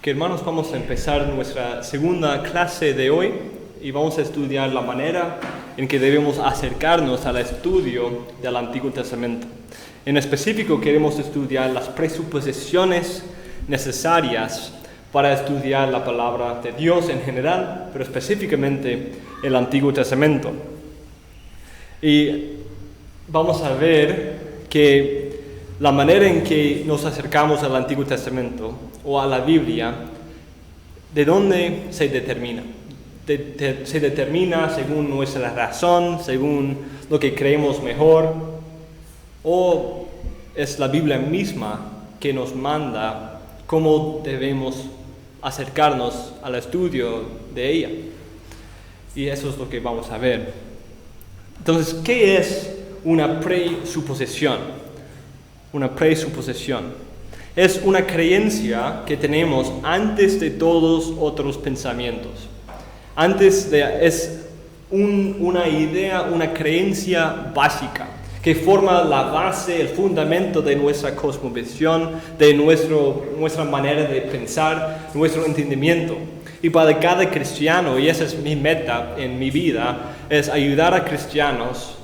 Que hermanos, vamos a empezar nuestra segunda clase de hoy y vamos a estudiar la manera en que debemos acercarnos al estudio del Antiguo Testamento. En específico queremos estudiar las presuposiciones necesarias para estudiar la palabra de Dios en general, pero específicamente el Antiguo Testamento. Y vamos a ver que la manera en que nos acercamos al Antiguo Testamento o a la Biblia, ¿de dónde se determina? Se determina según nuestra razón, según lo que creemos mejor, o es la Biblia misma que nos manda cómo debemos acercarnos al estudio de ella. Y eso es lo que vamos a ver. Entonces, ¿qué es una presuposición? Una presuposición es una creencia que tenemos antes de todos otros pensamientos. Es una idea, una creencia básica que forma la base, el fundamento de nuestra cosmovisión, de nuestra manera de pensar, nuestro entendimiento. Y para cada cristiano, y esa es mi meta en mi vida, es ayudar a cristianos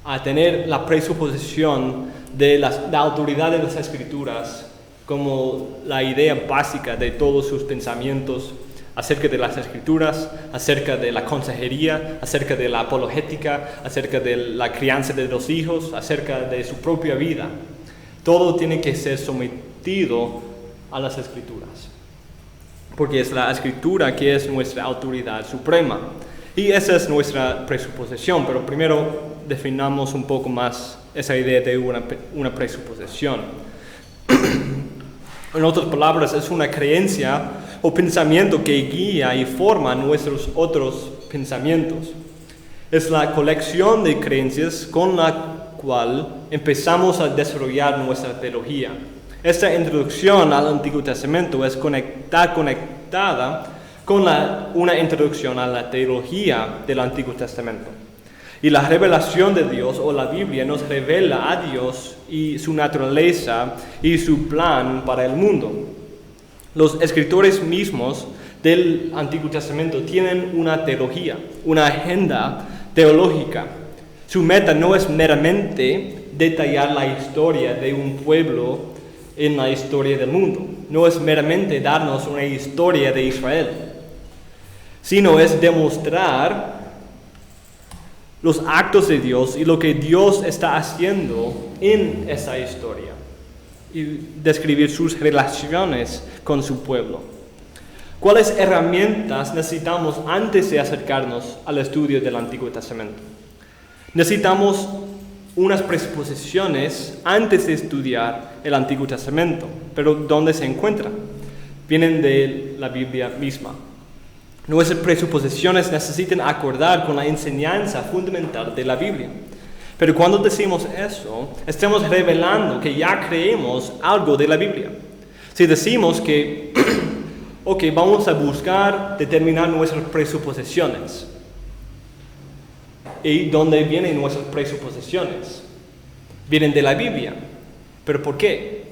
a tener la presuposición de la autoridad de las Escrituras como la idea básica de todos sus pensamientos acerca de las Escrituras, acerca de la consejería, acerca de la apologética, acerca de la crianza de los hijos, acerca de su propia vida. Todo tiene que ser sometido a las Escrituras, porque es la Escritura que es nuestra autoridad suprema. Y esa es nuestra presuposición, pero primero definamos un poco más esa idea de una presuposición. En otras palabras, es una creencia o pensamiento que guía y forma nuestros otros pensamientos. Es la colección de creencias con la cual empezamos a desarrollar nuestra teología. Esta introducción al Antiguo Testamento está conectada con una introducción a la teología del Antiguo Testamento. Y la revelación de Dios o la Biblia nos revela a Dios y su naturaleza y su plan para el mundo. Los escritores mismos del Antiguo Testamento tienen una teología, una agenda teológica. Su meta no es meramente detallar la historia de un pueblo en la historia del mundo. No es meramente darnos una historia de Israel, sino es demostrar los actos de Dios y lo que Dios está haciendo en esa historia y describir sus relaciones con su pueblo. ¿Cuáles herramientas necesitamos antes de acercarnos al estudio del Antiguo Testamento? Necesitamos unas presuposiciones antes de estudiar el Antiguo Testamento, pero ¿dónde se encuentran? Vienen de la Biblia misma. Nuestras presuposiciones necesitan acordar con la enseñanza fundamental de la Biblia. Pero cuando decimos eso, estamos revelando que ya creemos algo de la Biblia. Si decimos que, vamos a buscar determinar nuestras presuposiciones. ¿Y dónde vienen nuestras presuposiciones? Vienen de la Biblia. ¿Pero por qué?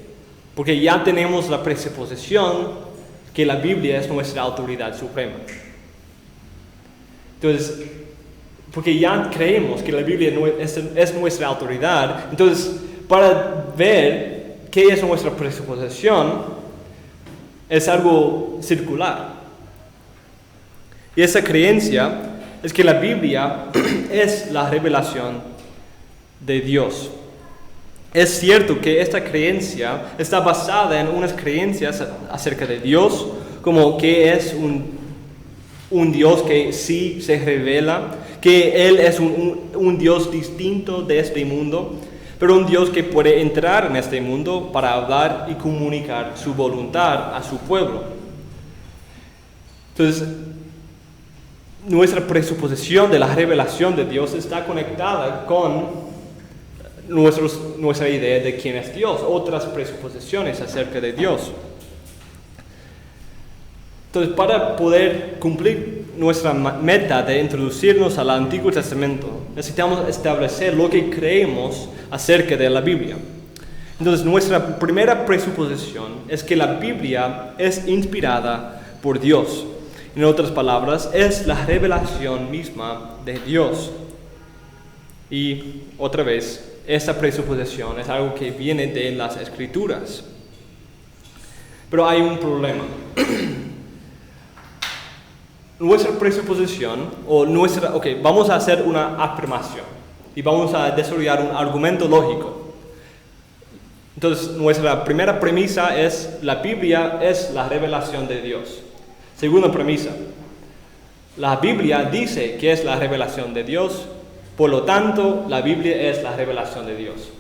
Porque ya tenemos la presuposición que la Biblia es nuestra autoridad suprema. Entonces, porque ya creemos que la Biblia es nuestra autoridad, entonces, para ver qué es nuestra presuposición, es algo circular. Y esa creencia es que la Biblia es la revelación de Dios. Es cierto que esta creencia está basada en unas creencias acerca de Dios, como que es un Dios que sí se revela, que Él es un Dios distinto de este mundo, pero un Dios que puede entrar en este mundo para hablar y comunicar su voluntad a su pueblo. Entonces, nuestra presuposición de la revelación de Dios está conectada con nuestra idea de quién es Dios, otras presuposiciones acerca de Dios. Entonces, para poder cumplir nuestra meta de introducirnos al Antiguo Testamento, necesitamos establecer lo que creemos acerca de la Biblia. Entonces, nuestra primera presuposición es que la Biblia es inspirada por Dios. En otras palabras, es la revelación misma de Dios. Y otra vez, esta presuposición es algo que viene de las Escrituras. Pero hay un problema. Nuestra presuposición, vamos a hacer una afirmación y vamos a desarrollar un argumento lógico. Entonces, nuestra primera premisa es: la Biblia es la revelación de Dios. Segunda premisa: la Biblia dice que es la revelación de Dios, por lo tanto, la Biblia es la revelación de Dios.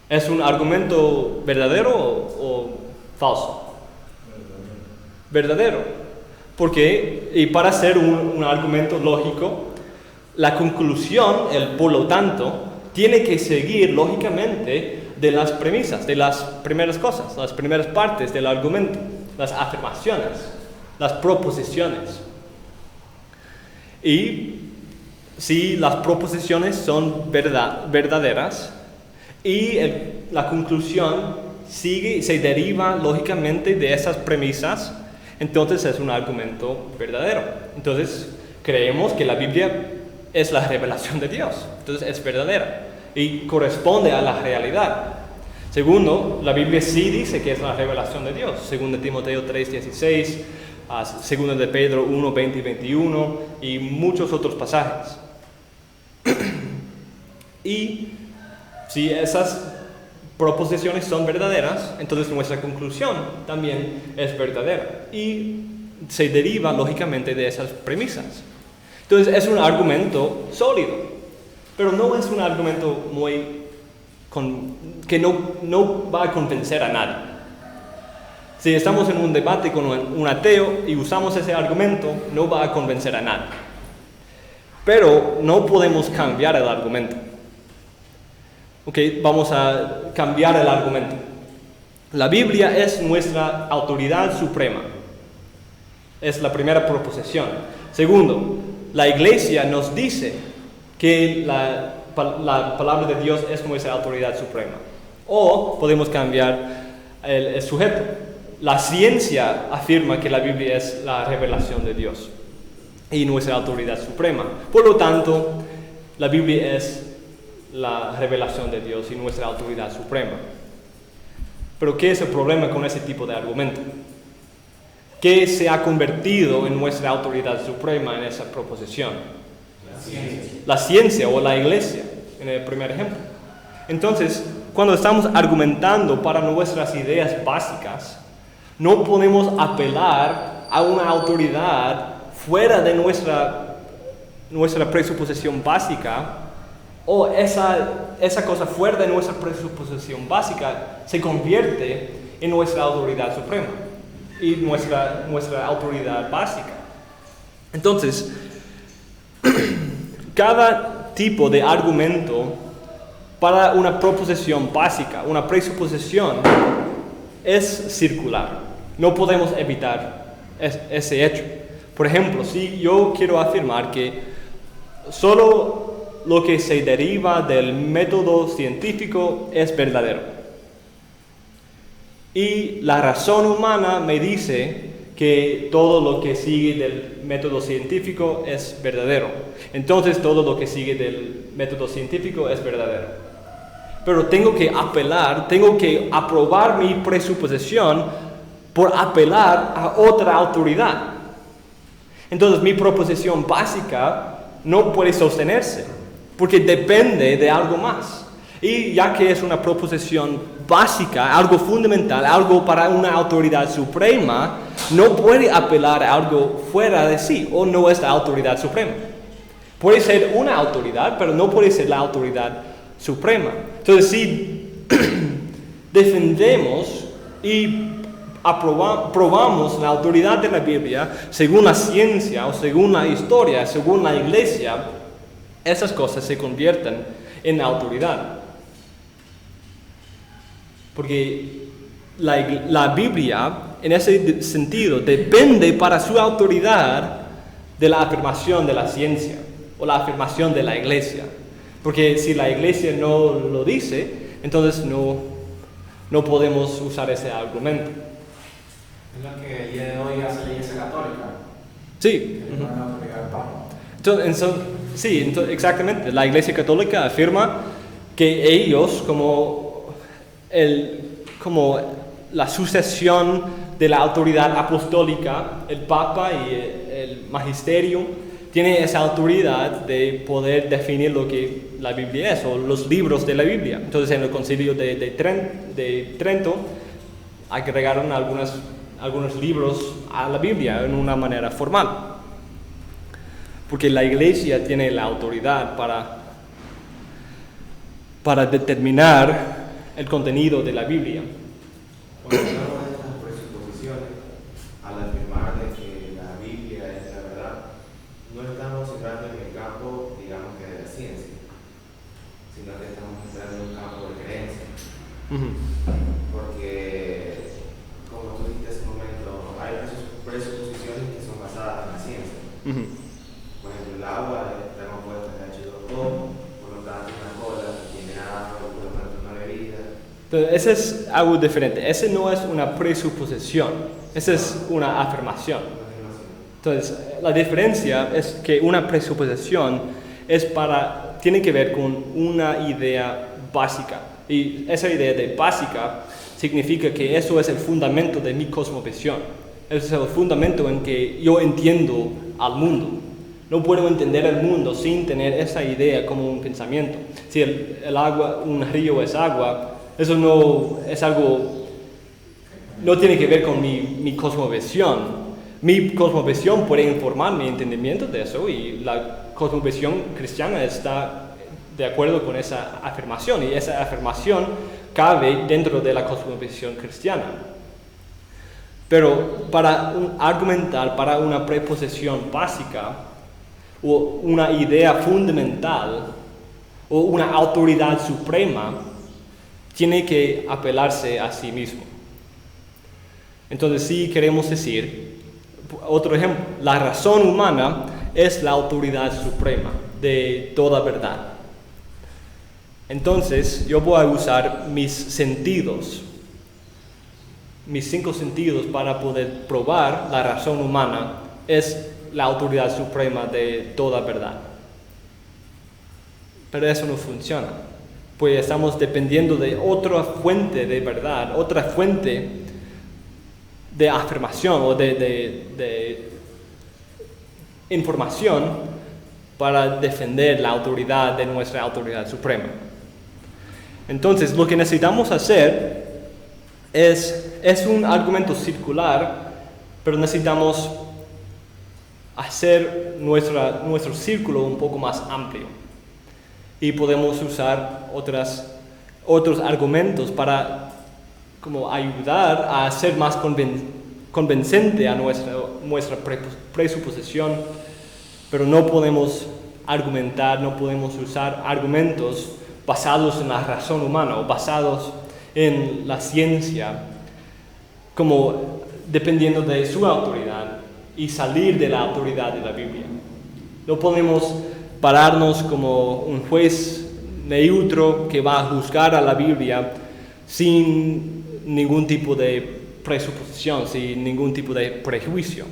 ¿Es un argumento verdadero o falso? Verdadero. Porque, y para ser un argumento lógico, la conclusión, el por lo tanto, tiene que seguir lógicamente de las premisas, de las primeras cosas, las primeras partes del argumento, las afirmaciones, las proposiciones. Y si las proposiciones son verdaderas y la conclusión se deriva lógicamente de esas premisas, entonces es un argumento verdadero. Entonces creemos que la Biblia es la revelación de Dios, entonces es verdadera y corresponde a la realidad. Segundo, la Biblia sí dice que es la revelación de Dios. Segundo Timoteo 3:16, segundo de Pedro 1:20 y 21 y muchos otros pasajes. Y si esas proposiciones son verdaderas, entonces nuestra conclusión también es verdadera y se deriva lógicamente de esas premisas. Entonces es un argumento sólido, pero no es un argumento que no va a convencer a nadie. Si estamos en un debate con un ateo y usamos ese argumento, no va a convencer a nadie. Pero no podemos cambiar el argumento. Vamos a cambiar el argumento. La Biblia es nuestra autoridad suprema. Es la primera proposición. Segundo, la Iglesia nos dice que la palabra de Dios es nuestra autoridad suprema. O podemos cambiar el sujeto. La ciencia afirma que la Biblia es la revelación de Dios y nuestra autoridad suprema. Por lo tanto, la Biblia es la revelación de Dios y nuestra autoridad suprema. Pero ¿qué es el problema con ese tipo de argumento? ¿Qué se ha convertido en nuestra autoridad suprema en esa proposición? La ciencia o la iglesia, en el primer ejemplo. Entonces, cuando estamos argumentando para nuestras ideas básicas, no podemos apelar a una autoridad fuera de nuestra presuposición básica, o esa cosa fuera de nuestra presuposición básica se convierte en nuestra autoridad suprema y nuestra autoridad básica. Entonces, cada tipo de argumento para una proposición básica, una presuposición, es circular. No podemos evitar ese hecho. Por ejemplo, si yo quiero afirmar que solo lo que se deriva del método científico es verdadero, y la razón humana me dice que todo lo que sigue del método científico es verdadero, entonces todo lo que sigue del método científico es verdadero. Pero tengo que aprobar mi presuposición por apelar a otra autoridad. Entonces mi proposición básica no puede sostenerse, porque depende de algo más. Y ya que es una proposición básica, algo fundamental, algo para una autoridad suprema, no puede apelar a algo fuera de sí, o no es la autoridad suprema. Puede ser una autoridad, pero no puede ser la autoridad suprema. Entonces, si defendemos y probamos la autoridad de la Biblia según la ciencia o según la historia, según la iglesia, esas cosas se convierten en autoridad. Porque la Biblia, en ese sentido, depende para su autoridad de la afirmación de la ciencia o la afirmación de la iglesia. Porque si la iglesia no lo dice, entonces no no podemos usar ese argumento. Es lo que el día de hoy hace la Iglesia Católica. Sí. Que van a obligar al Papa. Entonces, exactamente. La Iglesia Católica afirma que ellos, como la sucesión de la autoridad apostólica, el Papa y el Magisterio, tiene esa autoridad de poder definir lo que la Biblia es, o los libros de la Biblia. Entonces, en el Concilio de Trento, agregaron algunos libros a la Biblia en una manera formal. Porque la Iglesia tiene la autoridad para determinar el contenido de la Biblia. Cuando hablamos de estas presuposiciones, al afirmar de que la Biblia es la verdad, no estamos entrando en el campo, digamos que de la ciencia, sino que estamos entrando en un campo de creencia. Porque, como tú dijiste hace un momento, hay presuposiciones que son basadas en la ciencia. Por ejemplo, el agua está compuesta de H2O, por lo tanto una cola tiene agua, por lo tanto una bebida. Entonces, ese es algo diferente. Ese no es una presuposición, esa es una afirmación. Entonces, la diferencia es que una presuposición tiene que ver con una idea básica. Y esa idea de básica significa que eso es el fundamento de mi cosmovisión. Ese es el fundamento en que yo entiendo al mundo. No puedo entender el mundo sin tener esa idea como un pensamiento. Si el agua, un río es agua, eso no es algo, no tiene que ver con mi cosmovisión. Mi cosmovisión puede informar mi entendimiento de eso, y la cosmovisión cristiana está de acuerdo con esa afirmación, y esa afirmación cabe dentro de la cosmovisión cristiana. Pero para argumentar para una preposición básica, o una idea fundamental, o una autoridad suprema, tiene que apelarse a sí mismo. Entonces, si queremos decir, otro ejemplo, la razón humana es la autoridad suprema de toda verdad. Entonces, yo voy a usar mis sentidos, mis 5 sentidos, para poder probar la razón humana es la autoridad suprema de toda verdad. Pero eso no funciona, pues estamos dependiendo de otra fuente de verdad, otra fuente de afirmación o de información para defender la autoridad de nuestra autoridad suprema. Entonces, lo que necesitamos hacer es un argumento circular, pero necesitamos hacer nuestro círculo un poco más amplio. Y podemos usar otros argumentos para como ayudar a ser más convincente a nuestra presuposición, pero no podemos argumentar, no podemos usar argumentos basados en la razón humana o basados en la ciencia, como dependiendo de su autoridad y salir de la autoridad de la Biblia. No podemos pararnos como un juez neutro que va a juzgar a la Biblia sin ningún tipo de presuposición, sin ningún tipo de prejuicio.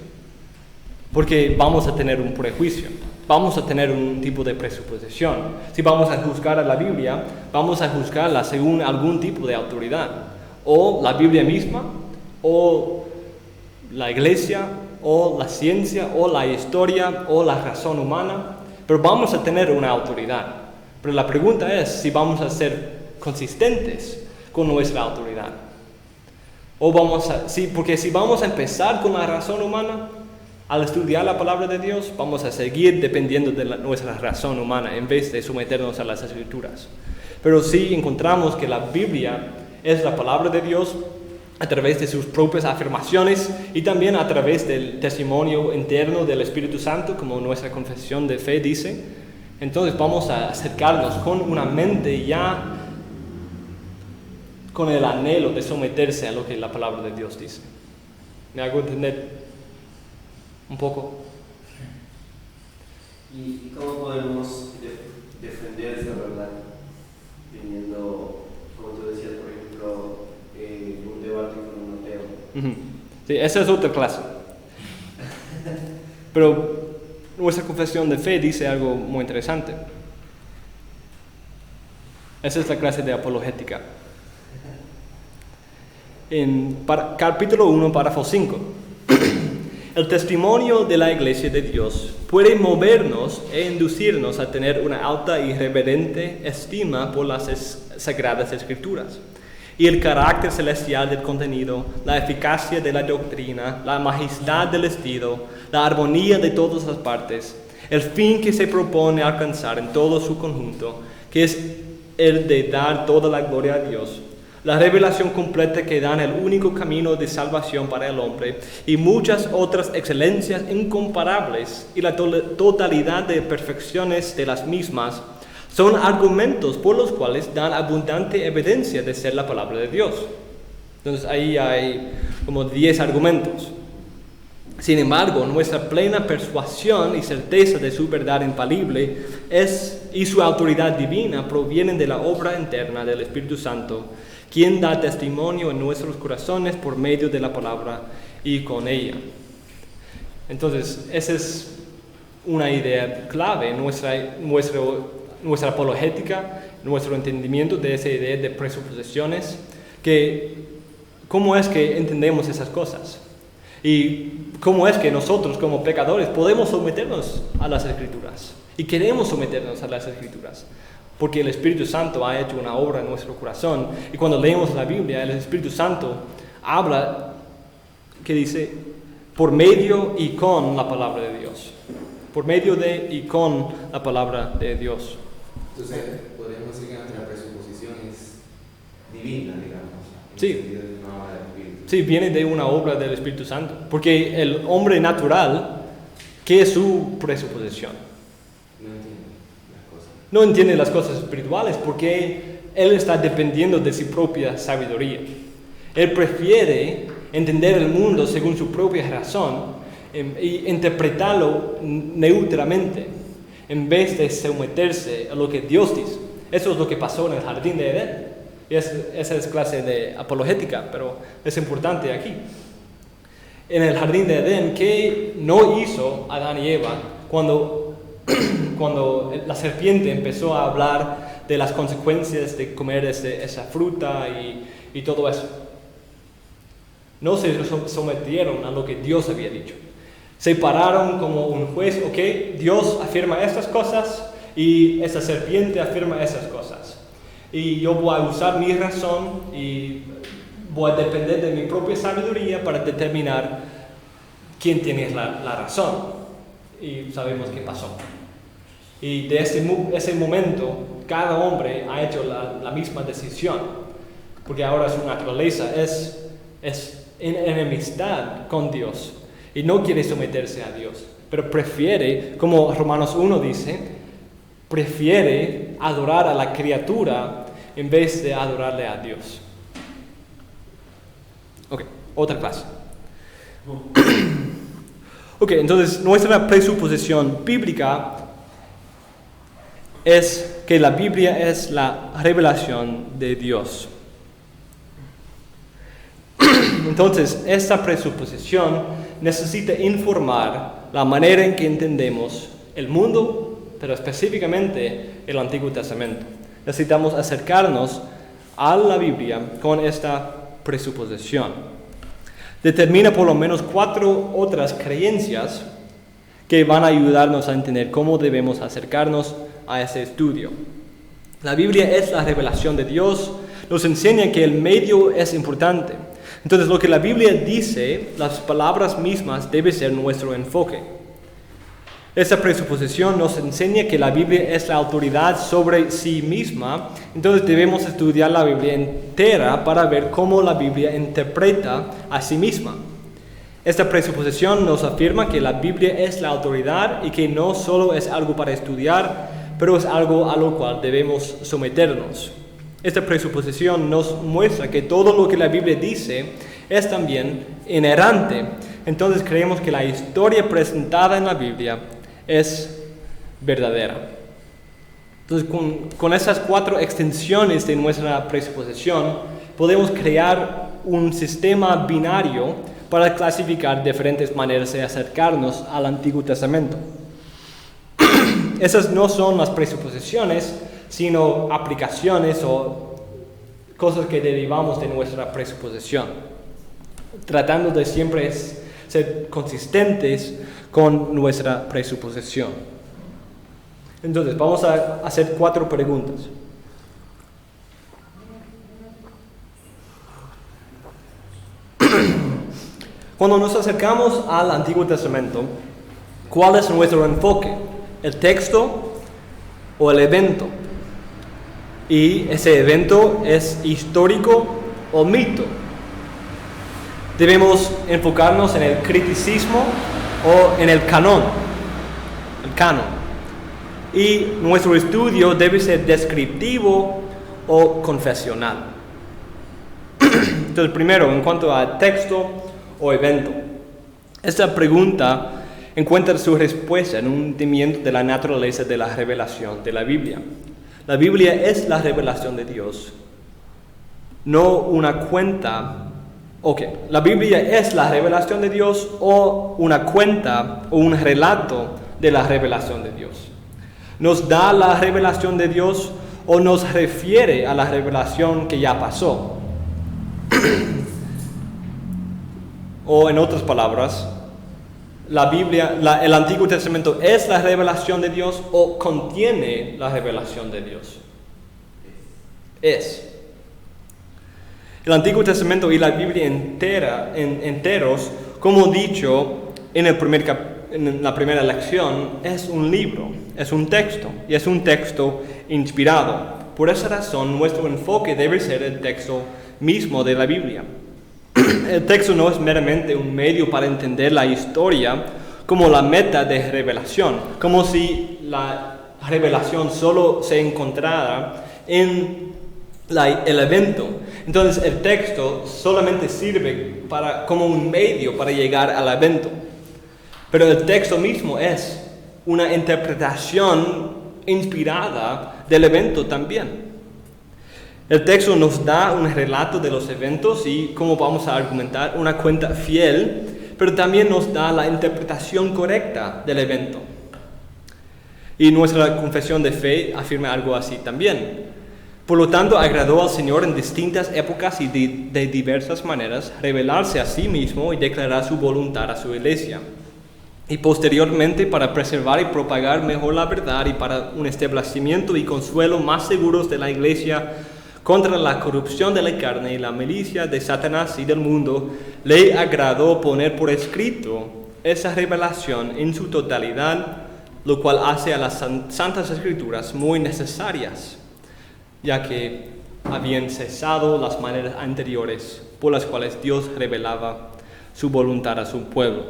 Porque vamos a tener un prejuicio, vamos a tener un tipo de presuposición. Si vamos a juzgar a la Biblia, vamos a juzgarla según algún tipo de autoridad. O la Biblia misma, o la iglesia, o la ciencia, o la historia, o la razón humana. Pero vamos a tener una autoridad. Pero la pregunta es si vamos a ser consistentes con nuestra autoridad. Porque si vamos a empezar con la razón humana, al estudiar la palabra de Dios, vamos a seguir dependiendo de nuestra razón humana en vez de someternos a las Escrituras. Pero si encontramos que la Biblia es la palabra de Dios a través de sus propias afirmaciones y también a través del testimonio interno del Espíritu Santo, como nuestra confesión de fe dice, entonces vamos a acercarnos con una mente ya con el anhelo de someterse a lo que la palabra de Dios dice. ¿Me hago entender un poco? ¿Y cómo podemos defender esa verdad? Teniendo, como tú decías, por ejemplo, Ujú. Sí, esa es otra clase. Pero nuestra confesión de fe dice algo muy interesante. Esa es la clase de apologética. En capítulo 1, párrafo 5. El testimonio de la Iglesia de Dios puede movernos e inducirnos a tener una alta y reverente estima por las Sagradas Escrituras y el carácter celestial del contenido, la eficacia de la doctrina, la majestad del estilo, la armonía de todas las partes, el fin que se propone alcanzar en todo su conjunto, que es el de dar toda la gloria a Dios, la revelación completa que dan el único camino de salvación para el hombre y muchas otras excelencias incomparables y la totalidad de perfecciones de las mismas son argumentos por los cuales dan abundante evidencia de ser la palabra de Dios. Entonces ahí hay como 10 argumentos. Sin embargo, nuestra plena persuasión y certeza de su verdad infalible y su autoridad divina provienen de la obra interna del Espíritu Santo, quien da testimonio en nuestros corazones por medio de la palabra y con ella. Entonces, esa es una idea clave en nuestra apologética, nuestro entendimiento de esa idea de presuposiciones, cómo es que entendemos esas cosas y cómo es que nosotros como pecadores podemos someternos a las Escrituras y queremos someternos a las Escrituras. Porque el Espíritu Santo ha hecho una obra en nuestro corazón. Y cuando leemos la Biblia, el Espíritu Santo habla, que dice, por medio y con la palabra de Dios. Por medio de y con la palabra de Dios. Entonces, podemos decir que nuestra presuposición es divina, digamos. Sí. Una obra del Espíritu. Sí, viene de una obra del Espíritu Santo. Porque el hombre natural, ¿qué es su presuposición? No entiende las cosas espirituales porque él está dependiendo de su propia sabiduría. Él prefiere entender el mundo según su propia razón y interpretarlo neutramente en vez de someterse a lo que Dios dice. Eso es lo que pasó en el jardín de Edén. Y esa es clase de apologética, pero es importante aquí. En el jardín de Edén, ¿qué no hizo Adán y Eva cuando la serpiente empezó a hablar de las consecuencias de comer esa fruta y todo eso? No se sometieron a lo que Dios había dicho. Se pararon como un juez, ok, Dios afirma estas cosas y esa serpiente afirma esas cosas. Y yo voy a usar mi razón y voy a depender de mi propia sabiduría para determinar quién tiene la razón. Y sabemos qué pasó. Y de ese momento, cada hombre ha hecho la misma decisión, porque ahora su naturaleza es en enemistad con Dios y no quiere someterse a Dios, pero prefiere, como Romanos 1 dice, prefiere adorar a la criatura en vez de adorarle a Dios. Ok, otra clase. Ok, entonces nuestra presuposición bíblica es que la Biblia es la revelación de Dios. Entonces, esta presuposición necesita informar la manera en que entendemos el mundo, pero específicamente el Antiguo Testamento. Necesitamos acercarnos a la Biblia con esta presuposición. Determina por lo menos 4 otras creencias que van a ayudarnos a entender cómo debemos acercarnos a ese estudio. La Biblia es la revelación de Dios, nos enseña que el medio es importante. Entonces, lo que la Biblia dice, las palabras mismas, debe ser nuestro enfoque. Esta presuposición nos enseña que la Biblia es la autoridad sobre sí misma, entonces debemos estudiar la Biblia entera para ver cómo la Biblia interpreta a sí misma. Esta presuposición nos afirma que la Biblia es la autoridad y que no solo es algo para estudiar, pero es algo a lo cual debemos someternos. Esta presuposición nos muestra que todo lo que la Biblia dice es también inerrante. Entonces creemos que la historia presentada en la Biblia es verdadera. Entonces con esas 4 extensiones de nuestra presuposición podemos crear un sistema binario para clasificar diferentes maneras de acercarnos al Antiguo Testamento. Esas no son las presuposiciones, sino aplicaciones o cosas que derivamos de nuestra presuposición, tratando de siempre ser consistentes con nuestra presuposición. Entonces, vamos a hacer 4 preguntas. Cuando nos acercamos al Antiguo Testamento, ¿cuál es nuestro enfoque? ¿El texto o el evento? Y ese evento es histórico o mito. Debemos enfocarnos en el criticismo o en el canon. Y nuestro estudio debe ser descriptivo o confesional. Entonces, primero, en cuanto a texto o evento, esta pregunta encuentra su respuesta en un entendimiento de la naturaleza de la revelación de la Biblia. La Biblia es la revelación de Dios, no una cuenta. La Biblia es la revelación de Dios o una cuenta o un relato de la revelación de Dios. ¿Nos da la revelación de Dios o nos refiere a la revelación que ya pasó? O en otras palabras, la Biblia, el Antiguo Testamento es la revelación de Dios o contiene la revelación de Dios. Es. El Antiguo Testamento y la Biblia enteros, como dicho en la primera lección, es un libro, es un texto, y es un texto inspirado. Por esa razón, nuestro enfoque debe ser el texto mismo de la Biblia. El texto no es meramente un medio para entender la historia como la meta de revelación, como si la revelación solo se encontrara en el evento. Entonces el texto solamente sirve como un medio para llegar al evento. Pero el texto mismo es una interpretación inspirada del evento también. El texto nos da un relato de los eventos y, como vamos a argumentar, una cuenta fiel, pero también nos da la interpretación correcta del evento. Y nuestra confesión de fe afirma algo así también. Por lo tanto, agradó al Señor en distintas épocas y de diversas maneras revelarse a sí mismo y declarar su voluntad a su iglesia. Y posteriormente, para preservar y propagar mejor la verdad y para un establecimiento y consuelo más seguros de la iglesia contra la corrupción de la carne y la malicia de Satanás y del mundo, le agradó poner por escrito esa revelación en su totalidad, lo cual hace a las Santas Escrituras muy necesarias, ya que habían cesado las maneras anteriores por las cuales Dios revelaba su voluntad a su pueblo.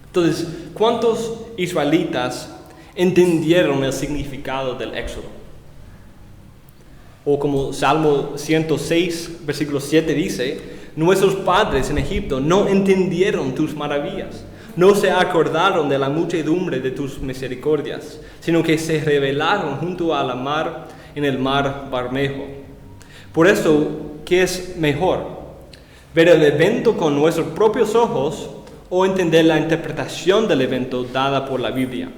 Entonces, ¿cuántos israelitas entendieron el significado del Éxodo? O como Salmo 106, versículo 7 dice, nuestros padres en Egipto no entendieron tus maravillas, no se acordaron de la muchedumbre de tus misericordias, sino que se rebelaron junto a la mar en el mar Bermejo. Por eso, ¿qué es mejor? ¿Ver el evento con nuestros propios ojos o entender la interpretación del evento dada por la Biblia?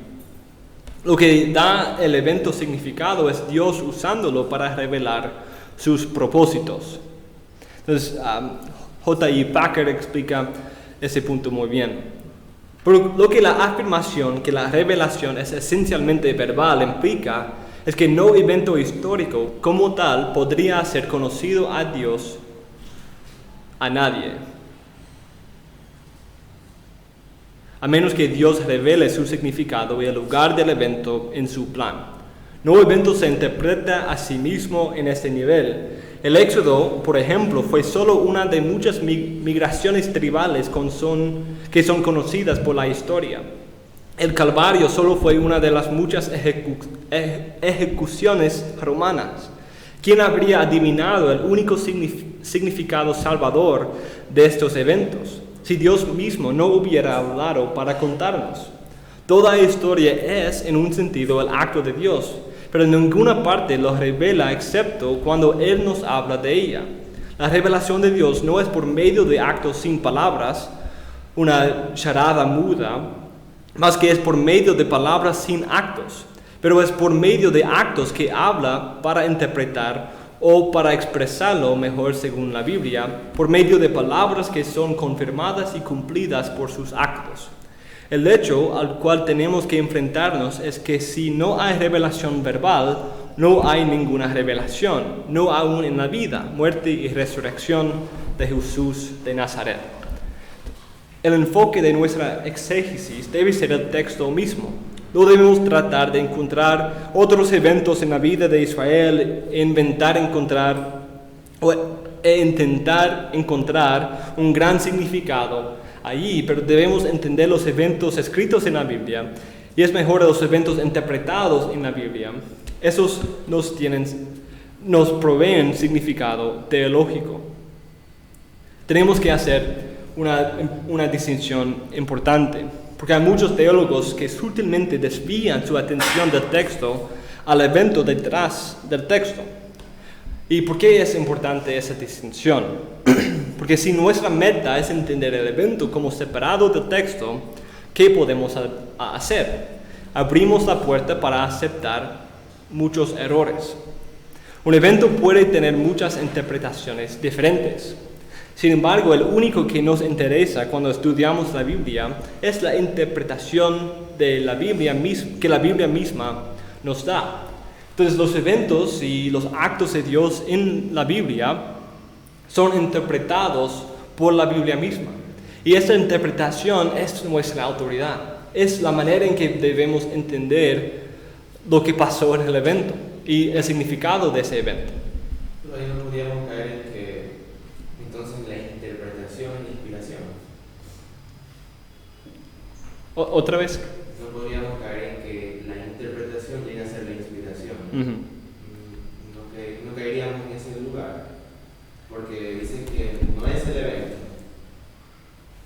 Lo que da el evento significado es Dios usándolo para revelar sus propósitos. Entonces, J.I. Packer explica ese punto muy bien. Pero lo que la afirmación que la revelación es esencialmente verbal implica es que no evento histórico como tal podría hacer conocido a Dios a nadie, a menos que Dios revele su significado y el lugar del evento en su plan. No evento se interpreta a sí mismo en este nivel. El Éxodo, por ejemplo, fue solo una de muchas migraciones tribales que son conocidas por la historia. El Calvario solo fue una de las muchas ejecuciones romanas. ¿Quién habría adivinado el único significado salvador de estos eventos si Dios mismo no hubiera hablado para contarnos? Toda historia es, en un sentido, el acto de Dios, pero en ninguna parte lo revela excepto cuando Él nos habla de ella. La revelación de Dios no es por medio de actos sin palabras, una charada muda, más que es por medio de palabras sin actos, pero es por medio de actos que habla para interpretar o para expresarlo mejor según la Biblia, por medio de palabras que son confirmadas y cumplidas por sus actos. El hecho al cual tenemos que enfrentarnos es que si no hay revelación verbal, no hay ninguna revelación, no aún en la vida, muerte y resurrección de Jesús de Nazaret. El enfoque de nuestra exégesis debe ser el texto mismo. No debemos tratar de encontrar otros eventos en la vida de Israel, intentar encontrar un gran significado allí, pero debemos entender los eventos escritos en la Biblia, y es mejor los eventos interpretados en la Biblia. Esos nos proveen significado teológico. Tenemos que hacer una distinción importante, porque hay muchos teólogos que sutilmente desvían su atención del texto al evento detrás del texto. ¿Y por qué es importante esa distinción? Porque si nuestra meta es entender el evento como separado del texto, ¿qué podemos hacer? Abrimos la puerta para aceptar muchos errores. Un evento puede tener muchas interpretaciones diferentes. Sin embargo, el único que nos interesa cuando estudiamos la Biblia es la interpretación de la Biblia que la Biblia misma nos da. Entonces, los eventos y los actos de Dios en la Biblia son interpretados por la Biblia misma. Y esta interpretación es nuestra autoridad. Es la manera en que debemos entender lo que pasó en el evento y el significado de ese evento. Pero ahí no podríamos caer en que entonces la interpretación e inspiración. ¿Otra vez? No podríamos caer en que la interpretación llega a ser la inspiración. No caeríamos en ese lugar, porque dicen que no es el evento,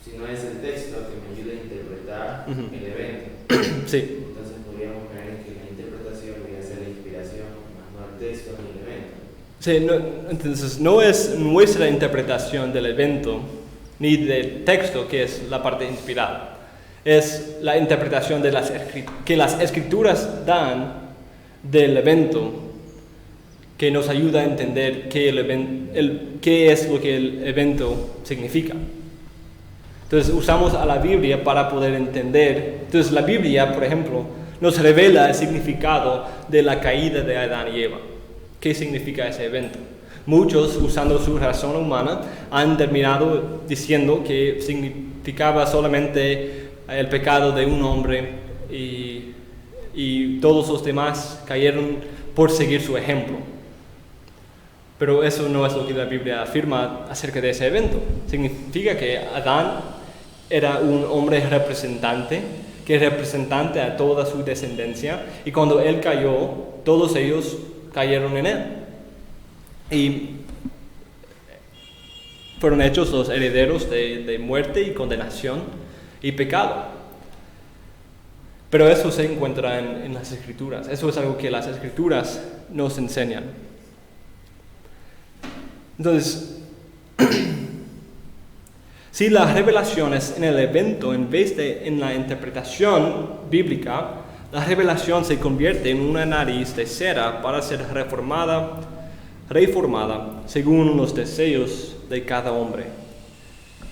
sino es el texto que me ayuda a interpretar el evento. Sí. Entonces podríamos caer en que la interpretación llega a ser la inspiración, más no el texto ni el evento. Sí, entonces no es nuestra interpretación del evento ni del texto que es la parte inspirada. Es la interpretación de que las escrituras dan del evento que nos ayuda a entender qué es lo que el evento significa. Entonces usamos a la Biblia para poder entender. Entonces la Biblia, por ejemplo, nos revela el significado de la caída de Adán y Eva. ¿Qué significa ese evento? Muchos, usando su razón humana, han terminado diciendo que significaba solamente el pecado de un hombre y todos los demás cayeron por seguir su ejemplo. Pero eso no es lo que la Biblia afirma acerca de ese evento. Significa que Adán era un hombre representante, que es representante a toda su descendencia, y cuando él cayó, todos ellos cayeron en él. Y fueron hechos los herederos de muerte y condenación y pecado. Pero eso se encuentra en las Escrituras. Eso es algo que las Escrituras nos enseñan. Entonces, si la revelación es en el evento en vez de en la interpretación bíblica, la revelación se convierte en una nariz de cera para ser reformada según los deseos de cada hombre.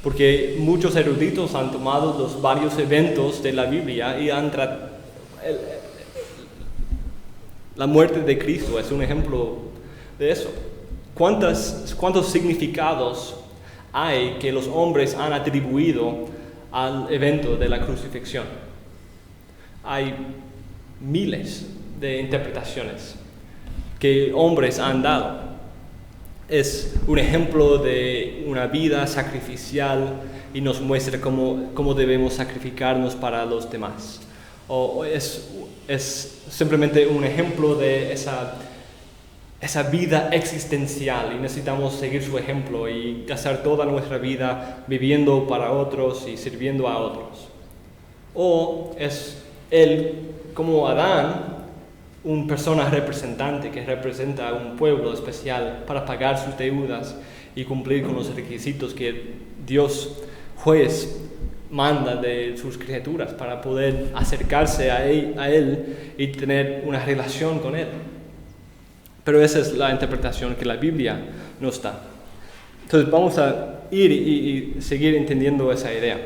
Porque muchos eruditos han tomado los varios eventos de la Biblia y han la muerte de Cristo es un ejemplo de eso. ¿Cuántos significados hay que los hombres han atribuido al evento de la crucifixión? Hay miles de interpretaciones que hombres han dado. Es un ejemplo de una vida sacrificial y nos muestra cómo debemos sacrificarnos para los demás. O es simplemente un ejemplo de esa vida existencial y necesitamos seguir su ejemplo y gastar toda nuestra vida viviendo para otros y sirviendo a otros. O es él, como Adán, una persona representante que representa a un pueblo especial para pagar sus deudas y cumplir con los requisitos que Dios juez manda de sus criaturas para poder acercarse a él y tener una relación con Él. Pero esa es la interpretación que la Biblia nos da. Entonces vamos a ir y seguir entendiendo esa idea.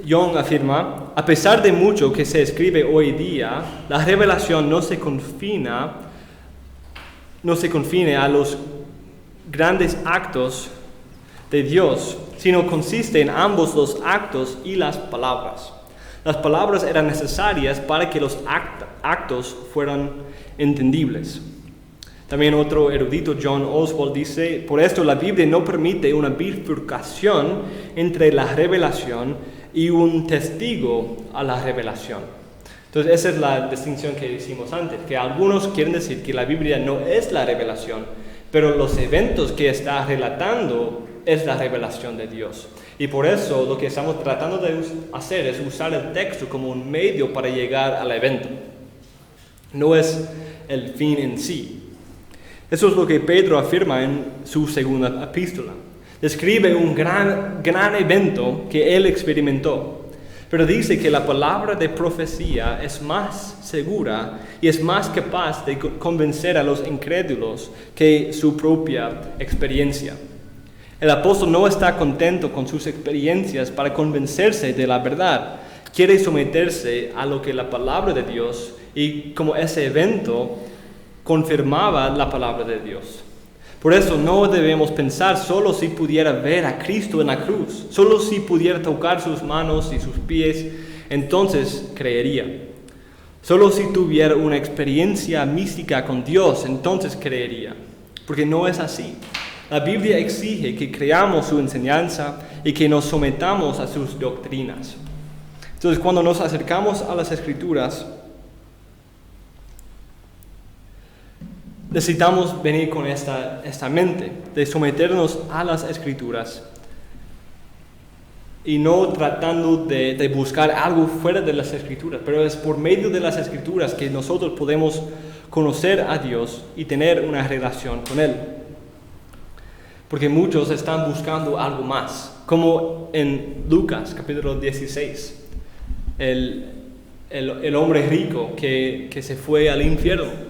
Young afirma, a pesar de mucho que se escribe hoy día, la revelación no se confine a los grandes actos de Dios, sino consiste en ambos los actos y las palabras. Las palabras eran necesarias para que los actos fueran entendibles. También otro erudito, John Oswald, dice, por esto la Biblia no permite una bifurcación entre la revelación y un testigo a la revelación. Entonces esa es la distinción que hicimos antes, que algunos quieren decir que la Biblia no es la revelación, pero los eventos que está relatando es la revelación de Dios. Y por eso lo que estamos tratando de hacer es usar el texto como un medio para llegar al evento. No es el fin en sí. Eso es lo que Pedro afirma en su segunda epístola. Describe un gran evento que él experimentó, pero dice que la palabra de profecía es más segura y es más capaz de convencer a los incrédulos que su propia experiencia. El apóstol no está contento con sus experiencias para convencerse de la verdad. Quiere someterse a lo que la palabra de Dios y como ese evento confirmaba la palabra de Dios. Por eso no debemos pensar solo si pudiera ver a Cristo en la cruz, solo si pudiera tocar sus manos y sus pies, entonces creería. Solo si tuviera una experiencia mística con Dios, entonces creería. Porque no es así. La Biblia exige que creamos su enseñanza y que nos sometamos a sus doctrinas. Entonces, cuando nos acercamos a las Escrituras, necesitamos venir con esta mente de someternos a las Escrituras y no tratando de buscar algo fuera de las Escrituras, pero es por medio de las Escrituras que nosotros podemos conocer a Dios y tener una relación con Él. Porque muchos están buscando algo más, como en Lucas capítulo 16, el hombre rico que se fue al infierno.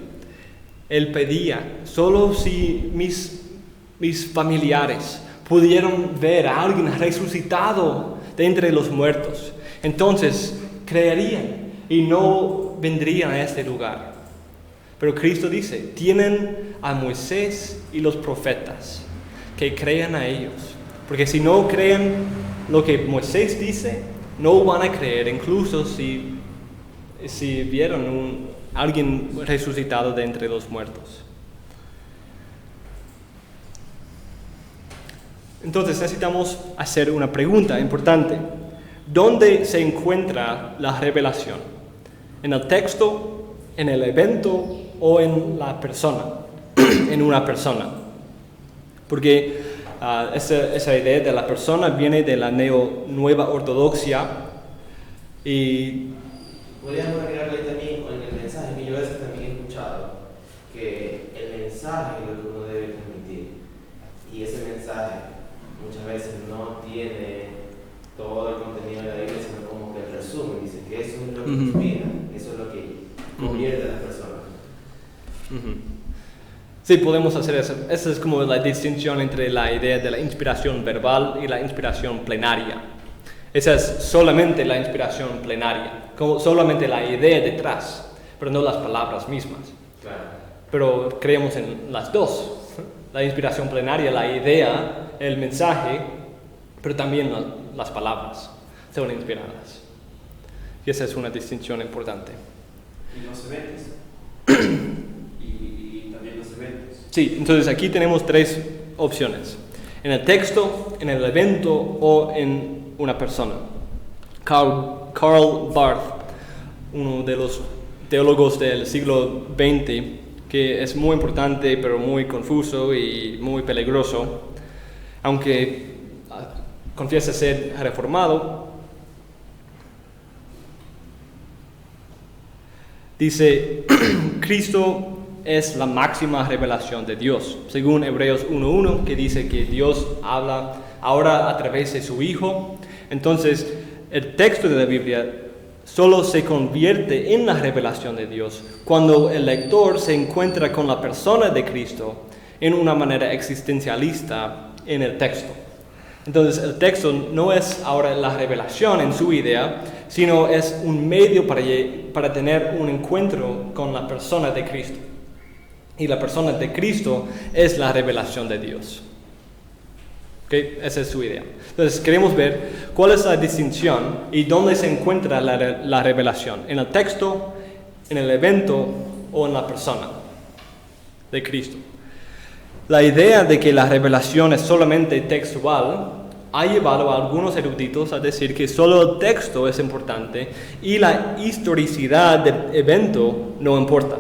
Él pedía, solo si mis familiares pudieron ver a alguien resucitado de entre los muertos, entonces creerían y no vendrían a este lugar. Pero Cristo dice, tienen a Moisés y los profetas, que crean a ellos. Porque si no creen lo que Moisés dice, no van a creer, incluso si vieron alguien resucitado de entre los muertos. Entonces necesitamos hacer una pregunta importante. ¿Dónde se encuentra la revelación? ¿En el texto, en el evento o en la persona? En una persona. Porque esa idea de la persona viene de la nueva ortodoxia y podríamos agregarle también en el mensaje que yo a veces también he escuchado, que el mensaje es lo que uno debe transmitir, y ese mensaje muchas veces no tiene todo el contenido de la Biblia, sino como que el resumen, dice que eso es lo que inspira, eso es lo que convierte a las personas. Sí, podemos hacer eso. Esa es como la distinción entre la idea de la inspiración verbal y la inspiración plenaria. Esa es solamente la inspiración plenaria, como solamente la idea detrás, pero no las palabras mismas. Claro. Pero creemos en las dos, la inspiración plenaria, la idea, el mensaje, pero también las palabras son inspiradas. Y esa es una distinción importante. Y los eventos. y también los eventos. Sí, entonces aquí tenemos tres opciones. En el texto, en el evento o en una persona. Karl Barth, uno de los teólogos del siglo XX, que es muy importante pero muy confuso y muy peligroso, aunque confiesa ser reformado, dice, Cristo es la máxima revelación de Dios, según Hebreos 1:1, que dice que Dios habla ahora a través de su Hijo. Entonces, el texto de la Biblia solo se convierte en la revelación de Dios cuando el lector se encuentra con la persona de Cristo en una manera existencialista en el texto. Entonces, el texto no es ahora la revelación en su idea, sino es un medio para tener un encuentro con la persona de Cristo. Y la persona de Cristo es la revelación de Dios. ¿Okay? Esa es su idea. Entonces, queremos ver cuál es la distinción y dónde se encuentra la revelación. ¿En el texto, en el evento o en la persona de Cristo? La idea de que la revelación es solamente textual ha llevado a algunos eruditos a decir que solo el texto es importante y la historicidad del evento no importa.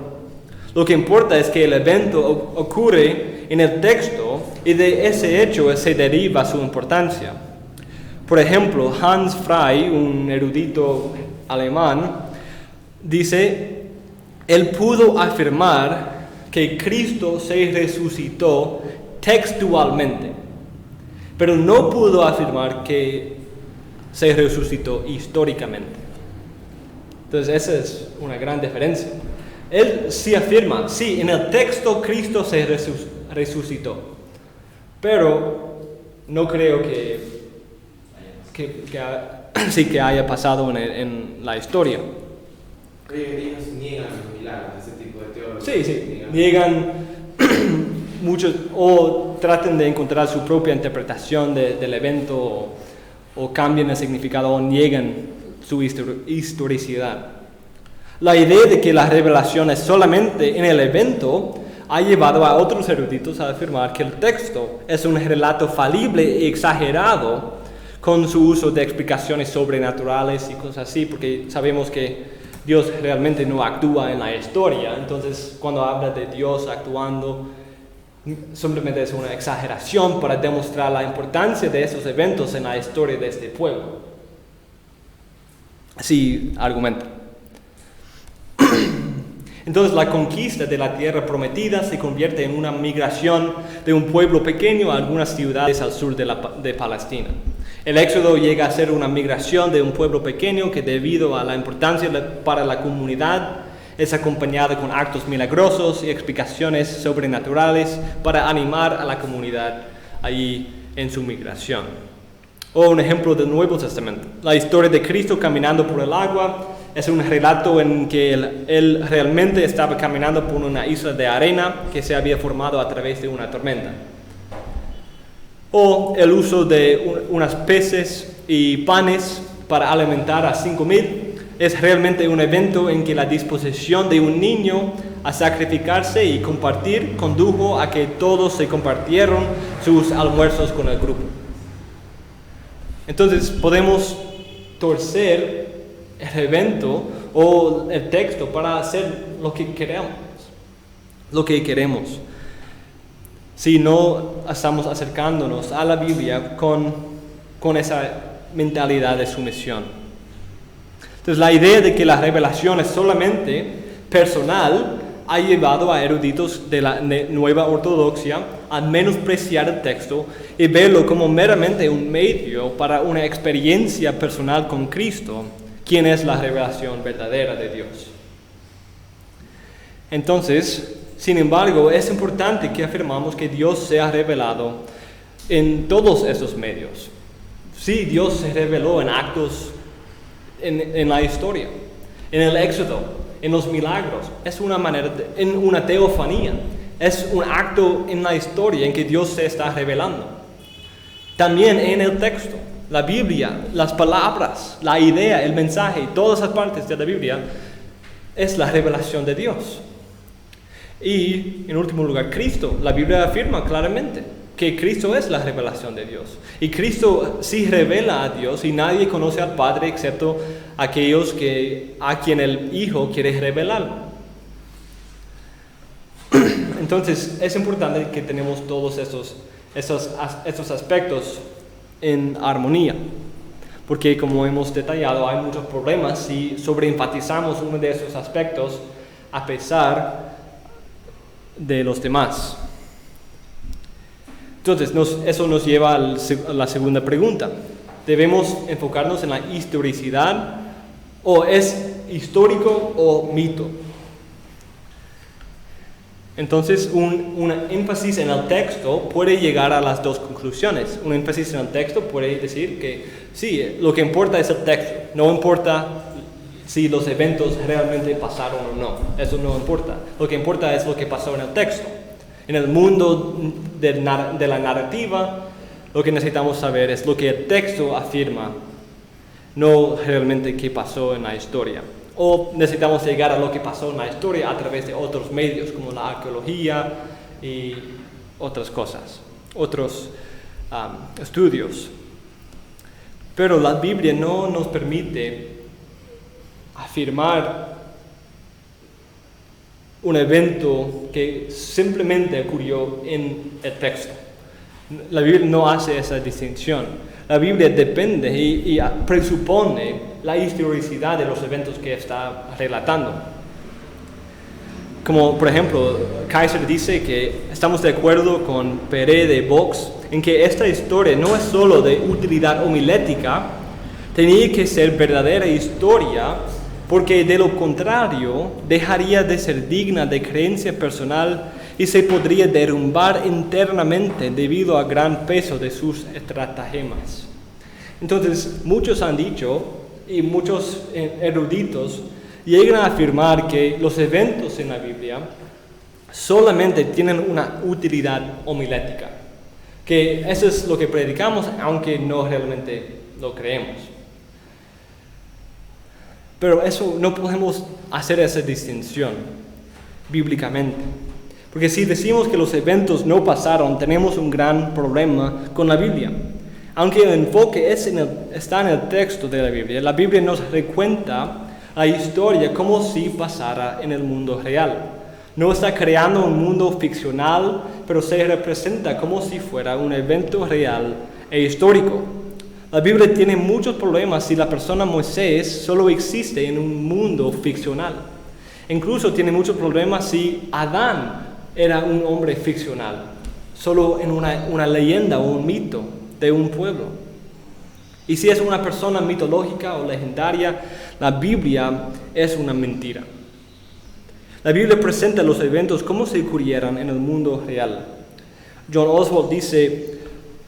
Lo que importa es que el evento ocurre en el texto y de ese hecho se deriva su importancia. Por ejemplo, Hans Frey, un erudito alemán, dice: él pudo afirmar que Cristo se resucitó textualmente, pero no pudo afirmar que se resucitó históricamente. Entonces, esa es una gran diferencia. Él sí afirma, sí, en el texto Cristo se resucitó, pero no creo que haya pasado en la historia. Ellos niegan los milagros, ese tipo de teólogos. Sí, niegan muchos, o tratan de encontrar su propia interpretación del evento, o cambian el significado, o niegan su historicidad. La idea de que la revelación es solamente en el evento ha llevado a otros eruditos a afirmar que el texto es un relato falible y exagerado con su uso de explicaciones sobrenaturales y cosas así, porque sabemos que Dios realmente no actúa en la historia. Entonces, cuando habla de Dios actuando, simplemente es una exageración para demostrar la importancia de esos eventos en la historia de este pueblo. Así argumenta. Entonces, la conquista de la tierra prometida se convierte en una migración de un pueblo pequeño a algunas ciudades al sur de Palestina. El éxodo llega a ser una migración de un pueblo pequeño que, debido a la importancia para la comunidad, es acompañada con actos milagrosos y explicaciones sobrenaturales para animar a la comunidad allí en su migración. O un ejemplo del Nuevo Testamento. La historia de Cristo caminando por el agua es un relato en que él realmente estaba caminando por una isla de arena que se había formado a través de una tormenta. O el uso de unas peces y panes para alimentar a 5,000 es realmente un evento en que la disposición de un niño a sacrificarse y compartir condujo a que todos se compartieron sus almuerzos con el grupo. Entonces podemos torcer el evento o el texto para hacer lo que queremos. Si no estamos acercándonos a la Biblia con esa mentalidad de sumisión. Entonces, la idea de que la revelación es solamente personal ha llevado a eruditos de la nueva ortodoxia a menospreciar el texto y verlo como meramente un medio para una experiencia personal con Cristo, quien es la revelación verdadera de Dios. Entonces, sin embargo, es importante que afirmamos que Dios se ha revelado en todos esos medios. Sí, Dios se reveló en actos en la historia, en el éxodo, en los milagros. Es una manera, en una teofanía. Es un acto en la historia en que Dios se está revelando. También en el texto, la Biblia, las palabras, la idea, el mensaje, todas las partes de la Biblia es la revelación de Dios. Y, en último lugar, Cristo. La Biblia afirma claramente que Cristo es la revelación de Dios. Y Cristo sí revela a Dios y nadie conoce al Padre excepto aquellos a quien el Hijo quiere revelar. Entonces, es importante que tenemos todos estos aspectos en armonía. Porque, como hemos detallado, hay muchos problemas si sobreenfatizamos uno de esos aspectos a pesar de los demás. Entonces, eso nos lleva a la segunda pregunta. ¿Debemos enfocarnos en la historicidad o es histórico o mito? Entonces, un énfasis en el texto puede llegar a las dos conclusiones. Un énfasis en el texto puede decir que sí, lo que importa es el texto. No importa si los eventos realmente pasaron o no. Eso no importa. Lo que importa es lo que pasó en el texto. En el mundo de la narrativa, lo que necesitamos saber es lo que el texto afirma, no realmente qué pasó en la historia. O necesitamos llegar a lo que pasó en la historia a través de otros medios, como la arqueología y otras cosas, otros estudios. Pero la Biblia no nos permite afirmar un evento que simplemente ocurrió en el texto. La Biblia no hace esa distinción. La Biblia depende y presupone la historicidad de los eventos que está relatando. Como por ejemplo, Kaiser dice que estamos de acuerdo con Pérez de Vaux en que esta historia no es solo de utilidad homilética, tenía que ser verdadera historia, porque de lo contrario dejaría de ser digna de creencia personal y se podría derrumbar internamente debido al gran peso de sus estratagemas. Entonces, muchos han dicho, y muchos eruditos llegan a afirmar que los eventos en la Biblia solamente tienen una utilidad homilética, que eso es lo que predicamos, aunque no realmente lo creemos. Pero eso no podemos hacer esa distinción bíblicamente. Porque si decimos que los eventos no pasaron, tenemos un gran problema con la Biblia. Aunque el enfoque está en el texto de la Biblia nos recuenta la historia como si pasara en el mundo real. No está creando un mundo ficcional, pero se representa como si fuera un evento real e histórico. La Biblia tiene muchos problemas si la persona Moisés solo existe en un mundo ficcional. Incluso tiene muchos problemas si Adán era un hombre ficcional, solo en una leyenda o un mito de un pueblo. Y si es una persona mitológica o legendaria, la Biblia es una mentira. La Biblia presenta los eventos como si ocurrieran en el mundo real. John Oswald dice: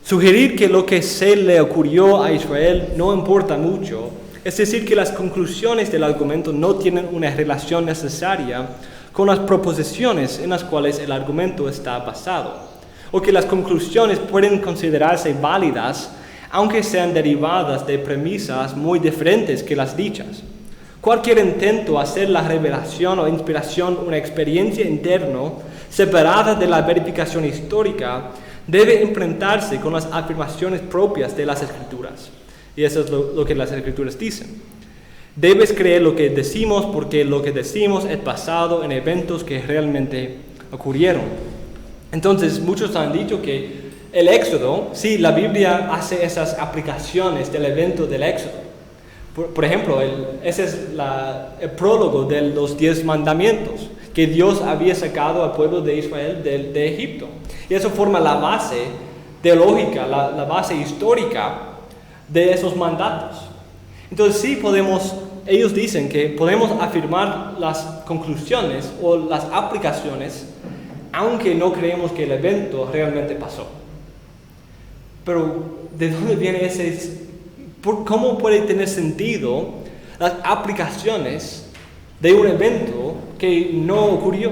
sugerir que lo que se le ocurrió a Israel no importa mucho, es decir, que las conclusiones del argumento no tienen una relación necesaria con las proposiciones en las cuales el argumento está basado, o que las conclusiones pueden considerarse válidas aunque sean derivadas de premisas muy diferentes que las dichas. Cualquier intento de hacer la revelación o inspiración una experiencia interna separada de la verificación histórica debe enfrentarse con las afirmaciones propias de las Escrituras. Y eso es lo que las Escrituras dicen. Debes creer lo que decimos porque lo que decimos es basado en eventos que realmente ocurrieron. Entonces, muchos han dicho que el Éxodo, sí, la Biblia hace esas aplicaciones del evento del Éxodo. Por ejemplo, ese es el prólogo de los 10 mandamientos que Dios había sacado al pueblo de Israel de Egipto. Y eso forma la base teológica, la base histórica de esos mandatos. Entonces sí ellos dicen que podemos afirmar las conclusiones o las aplicaciones aunque no creemos que el evento realmente pasó. Pero ¿de dónde viene cómo puede tener sentido las aplicaciones de un evento que no ocurrió?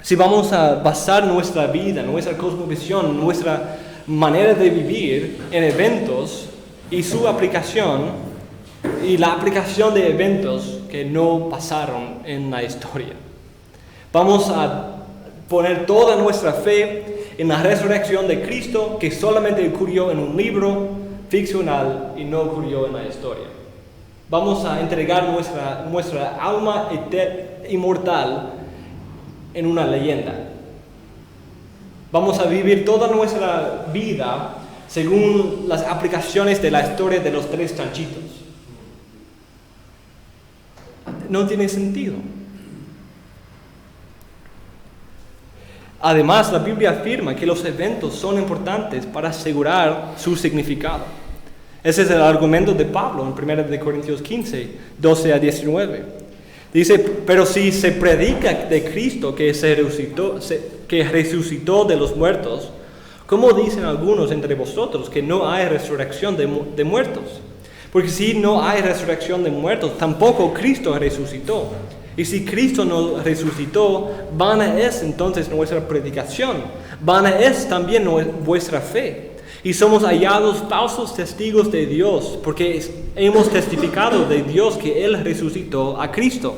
Si vamos a basar nuestra vida, nuestra cosmovisión, nuestra manera de vivir en eventos y su aplicación y la aplicación de eventos que no pasaron en la historia. Vamos a poner toda nuestra fe en la resurrección de Cristo, que solamente ocurrió en un libro ficcional y no ocurrió en la historia. Vamos a entregar nuestra alma inmortal en una leyenda. Vamos a vivir toda nuestra vida según las aplicaciones de la historia de los 3 chanchitos. no tiene sentido. Además, la Biblia afirma que los eventos son importantes para asegurar su significado. Ese es el argumento de Pablo en 1 Corintios 15, 12 a 19. Dice, pero si se predica de Cristo que resucitó de los muertos, ¿cómo dicen algunos entre vosotros que no hay resurrección de muertos? Porque si no hay resurrección de muertos, tampoco Cristo resucitó. Y si Cristo no resucitó, vana es entonces nuestra predicación, vana es también vuestra fe. Y somos hallados falsos testigos de Dios, porque hemos testificado de Dios que Él resucitó a Cristo,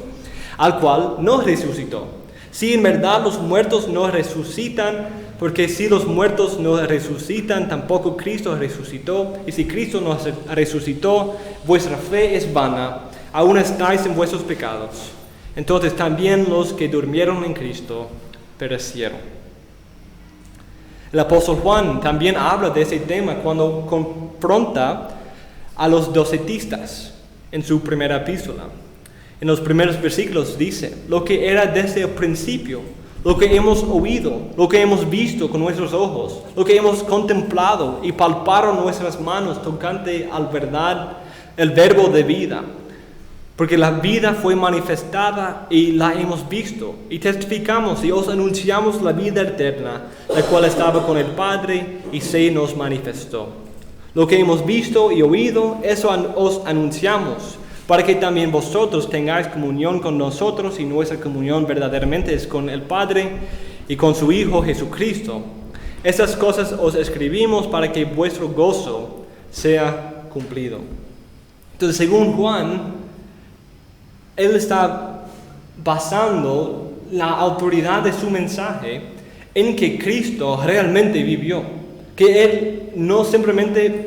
al cual no resucitó. Si en verdad los muertos no resucitan, porque si los muertos no resucitan, tampoco Cristo resucitó. Y si Cristo no resucitó, vuestra fe es vana, aún estáis en vuestros pecados. Entonces también los que durmieron en Cristo perecieron. El apóstol Juan también habla de ese tema cuando confronta a los docetistas en su primera epístola. En los primeros versículos dice, lo que era desde el principio, lo que hemos oído, lo que hemos visto con nuestros ojos, lo que hemos contemplado y palparon nuestras manos tocante al verdad, el verbo de vida. Porque la vida fue manifestada y la hemos visto, y testificamos y os anunciamos la vida eterna, la cual estaba con el Padre y se nos manifestó. Lo que hemos visto y oído, eso os anunciamos, para que también vosotros tengáis comunión con nosotros, y nuestra comunión verdaderamente es con el Padre y con su Hijo Jesucristo. Estas cosas os escribimos para que vuestro gozo sea cumplido. Entonces, según Juan, él está basando la autoridad de su mensaje en que Cristo realmente vivió, que Él no simplemente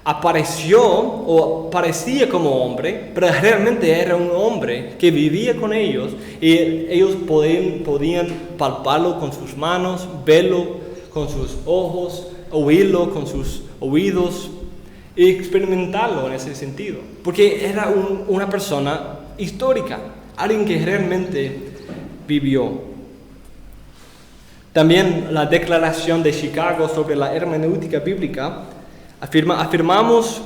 apareció o parecía como hombre, pero realmente era un hombre que vivía con ellos y ellos podían palparlo con sus manos, verlo con sus ojos, oírlo con sus oídos y experimentarlo en ese sentido, porque era una persona histórica, alguien que realmente vivió. También la Declaración de Chicago sobre la hermenéutica bíblica afirmamos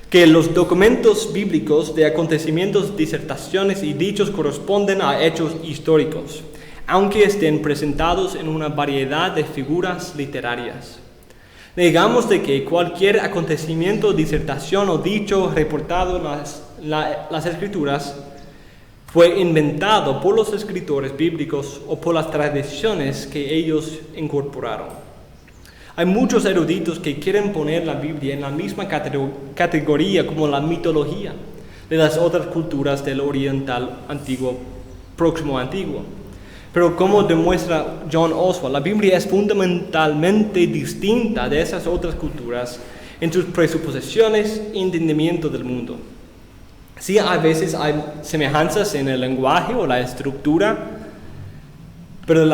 que los documentos bíblicos de acontecimientos, disertaciones y dichos corresponden a hechos históricos, aunque estén presentados en una variedad de figuras literarias. Negamos de que cualquier acontecimiento, disertación o dicho reportado en las Escrituras fue inventado por los escritores bíblicos o por las tradiciones que ellos incorporaron. Hay muchos eruditos que quieren poner la Biblia en la misma categoría como la mitología de las otras culturas del oriental antiguo, próximo antiguo. Pero como demuestra John Oswald, la Biblia es fundamentalmente distinta de esas otras culturas en sus presuposiciones y entendimiento del mundo. Sí, a veces hay semejanzas en el lenguaje o la estructura, pero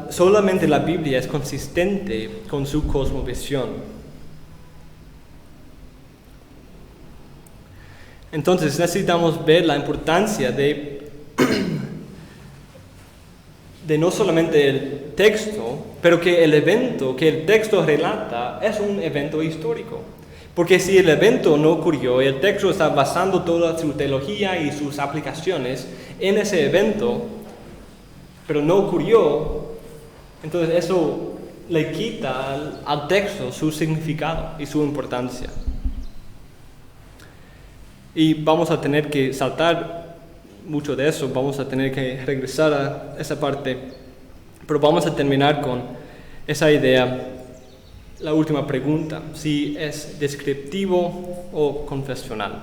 solamente la Biblia es consistente con su cosmovisión. Entonces necesitamos ver la importancia de no solamente el texto, pero que el evento que el texto relata es un evento histórico. Porque si el evento no ocurrió y el texto está basando toda su teología y sus aplicaciones en ese evento, pero no ocurrió, entonces eso le quita al texto su significado y su importancia. Y vamos a tener que saltar mucho de eso, vamos a tener que regresar a esa parte, pero vamos a terminar con esa idea. La última pregunta, si es descriptivo o confesional.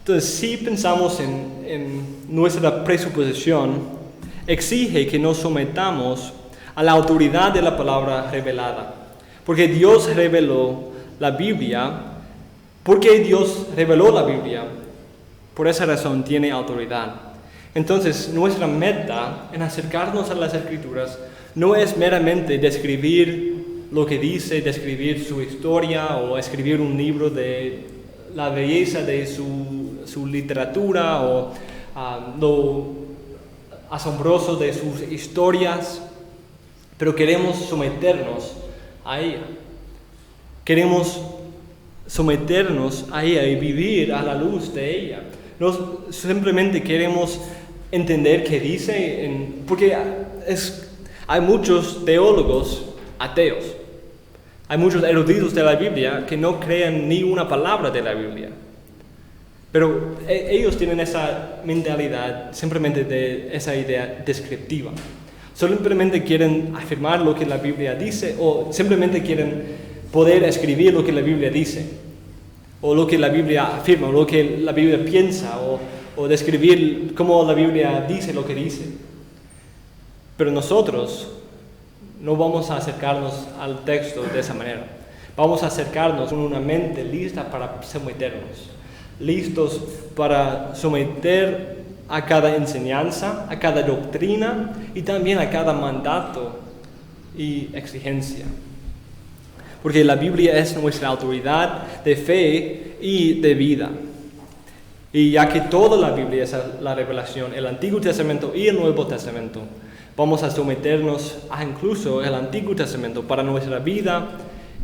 Entonces, si pensamos en nuestra presuposición, exige que nos sometamos a la autoridad de la palabra revelada. Porque Dios reveló la Biblia, por esa razón tiene autoridad. Entonces, nuestra meta en acercarnos a las Escrituras no es meramente describir lo que dice, describir su historia o escribir un libro de la belleza de su literatura o lo asombroso de sus historias, pero queremos someternos a ella. Queremos someternos a ella y vivir a la luz de ella. No simplemente queremos entender qué dice, porque hay muchos teólogos ateos. Hay muchos eruditos de la Biblia que no creen ni una palabra de la Biblia. Pero ellos tienen esa mentalidad, simplemente de esa idea descriptiva. Simplemente quieren afirmar lo que la Biblia dice o simplemente quieren poder escribir lo que la Biblia dice, o lo que la Biblia afirma, o lo que la Biblia piensa, o describir cómo la Biblia dice lo que dice. Pero nosotros no vamos a acercarnos al texto de esa manera. Vamos a acercarnos con una mente lista para someternos, listos para someter a cada enseñanza, a cada doctrina y también a cada mandato y exigencia. Porque la Biblia es nuestra autoridad de fe y de vida. Y ya que toda la Biblia es la revelación, el Antiguo Testamento y el Nuevo Testamento, vamos a someternos a incluso el Antiguo Testamento para nuestra vida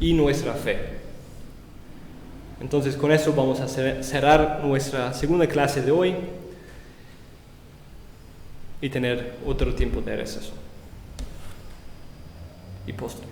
y nuestra fe. Entonces con eso vamos a cerrar nuestra segunda clase de hoy y tener otro tiempo de receso y postre.